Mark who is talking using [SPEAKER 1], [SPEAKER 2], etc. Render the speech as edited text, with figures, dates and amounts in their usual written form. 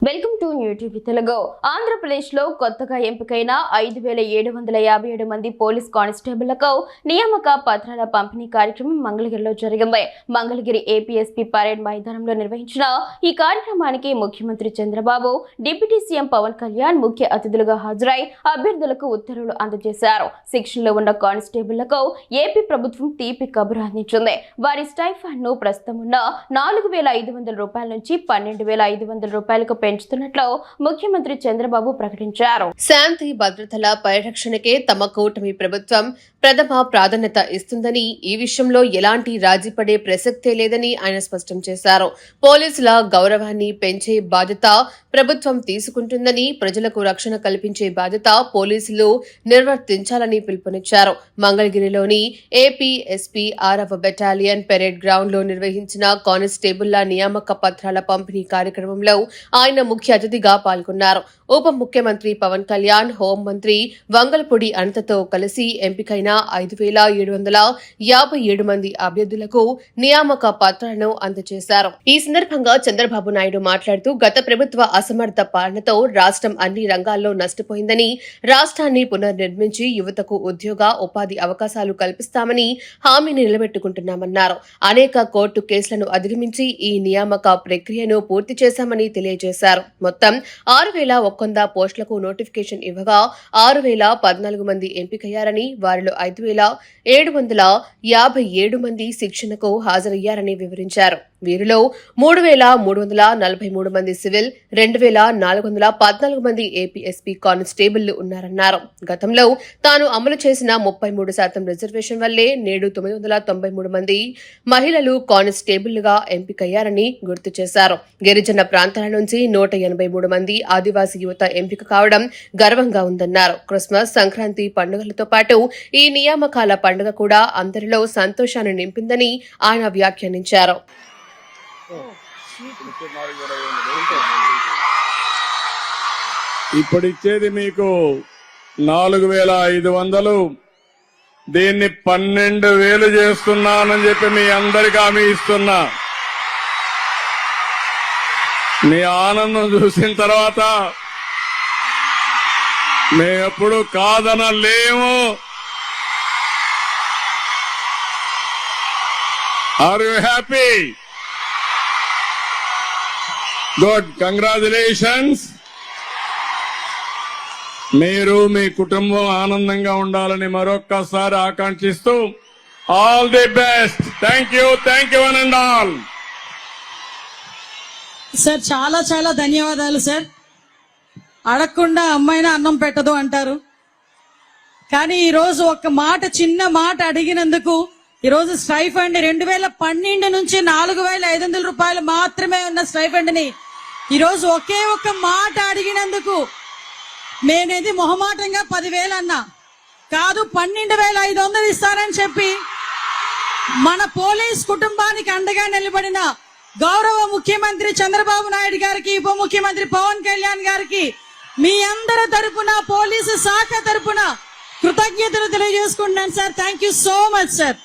[SPEAKER 1] Welcome to new TV Telugu. ఆంధ్రప్రదేశ్లో కొత్తగా ఎంపికైన 5,757 మంది పోలీస్ కానిస్టేబుళ్లకు నియామక పత్రాల పంపిణీ కార్యక్రమం మంగళగిరిలో జరిగింది. మంగళగిరి ఏపీఎస్పీ పరేడ్ మైదానంలో నిర్వహించిన ఈ కార్యక్రమానికి ముఖ్యమంత్రి చంద్రబాబు, డిప్యూటీ సీఎం పవన్ కళ్యాణ్ ముఖ్య అతిథులుగా హాజరై అభ్యర్థులకు ఉత్తర్వులు అందజేశారు. శిక్షణలో ఉన్న కానిస్టేబుళ్లకు ఏపీ ప్రభుత్వం తీపి కబురు అందించింది. వారి స్టైఫండ్ ను ప్రస్తుతం ఉన్న 4,500 రూపాయల నుంచి 12,500 రూపాయలకు పెంచుతున్నట్లు ముఖ్యమంత్రి చంద్రబాబు ప్రకటించారు.
[SPEAKER 2] శాంతి భద్రతల పరిరక్షణకే తమ కూటమి ప్రభుత్వం ప్రథమ ప్రాధాన్యత ఇస్తుందని, ఈ విషయంలో ఎలాంటి రాజీ పడే ప్రసక్తే లేదని ఆయన స్పష్టం చేశారు. పోలీసుల గౌరవాన్ని పెంచే బాధ్యత ప్రభుత్వం తీసుకుంటుందని, ప్రజలకు రక్షణ కల్పించే బాధ్యత పోలీసులు నిర్వర్తించాలని పిలుపునిచ్చారు. మంగళగిరిలోని ఏపీఎస్పీ 6వ బెటాలియన్ పెరేడ్ గ్రౌండ్ లో నిర్వహించిన కానిస్టేబుళ్ల నియామక పత్రాల పంపిణీ కార్యక్రమంలో ఆయన ముఖ్య అతిథిగా పాల్గొన్నారు. ఉప ముఖ్యమంత్రి పవన్ కళ్యాణ్, హోంమంత్రి వంగలపూడి అనితతో కలిసి ఎంపికైన 5,757 మంది అభ్యర్థులకు నియామక పత్రాలను అందజేశారు. ఈ సందర్భంగా చంద్రబాబు నాయుడు మాట్లాడుతూ, గత ప్రభుత్వ అసమర్థ పాలనతో రాష్ట్రం అన్ని రంగాల్లో నష్టపోయిందని, రాష్ట్రాన్ని పునర్నిర్మించి యువతకు ఉద్యోగ, ఉపాధి అవకాశాలు కల్పిస్తామని హామీని నిలబెట్టుకుంటున్నామన్నారు. అనేక కోర్టు కేసులను అధిగమించి ఈ నియామక ప్రక్రియను పూర్తి చేశామని తెలియజేశారు. మొత్తం 6,100 పోస్టులకు నోటిఫికేషన్ ఇవ్వగా 6,014 మంది ఎంపికయ్యారని, వారిలో 5,757 మంది శిక్షణకు హాజరయ్యారని వివరించారు. వీరిలో 3,343 మంది సివిల్, 2,414 మంది ఏపీఎస్పీ కానిస్టేబుళ్లు ఉన్నారన్నారు. గతంలో తాను అమలు చేసిన 33% రిజర్వేషన్ వల్లే నేడు 993 మంది మహిళలు కానిస్టేబుళ్లుగా ఎంపికయ్యారని గుర్తు చేశారు. గిరిజన ప్రాంతాల నుంచి 183 మంది ఆదివాసీ యువత ఎంపిక కావడం గర్వంగా ఉందన్నారు. క్రిస్మస్, సంక్రాంతి పండుగలతో పాటు ఈ నియామకాల పండుగ కూడా అందరిలో సంతోషాన్ని నింపిందని ఆయన వ్యాఖ్యానించారు.
[SPEAKER 3] ఇప్పుడు ఇచ్చేది మీకు 4,500, దీన్ని 12,000 చేస్తున్నానని చెప్పి మీ అందరికీ హామీ ఇస్తున్నా. మీ ఆనందం చూసిన తర్వాత మేమెప్పుడు కాదనలేము. Are you happy? Good, congratulations. మీరు మీ కుటుంబం ఆనందంగా ఉండాలని మరొక్కసారి ఆకాంక్షిస్తూ all the best. Thank you one and all.
[SPEAKER 4] Sir చాలా చాలా ధన్యవాదాలు సార్. అడగకుండా అమ్మాయినా అన్నం పెట్టదు అంటారు, కానీ ఈరోజు ఒక మాట, చిన్న మాట అడిగినందుకు ఈరోజు స్టైఫండ్ 2012 నుంచి 4,500 రూపాయలు మాత్రమే ఉన్న స్టైఫండ్ ని ఈరోజు ఒకే ఒక్క మాట అడిగినందుకు నేనేది మొహమాటంగా 10,000 అన్నా కాదు, 12,500 ఇస్తానని చెప్పి మన పోలీస్ కుటుంబానికి అండగా నిలబడిన గౌరవ ముఖ్యమంత్రి చంద్రబాబు నాయుడు గారికి, ఉప ముఖ్యమంత్రి పవన్ కళ్యాణ్ గారికి మీ అందరి తరపున, పోలీసు శాఖ తరపున కృతజ్ఞతలు తెలియజేసుకుంటున్నాను sir. Thank you so much sir.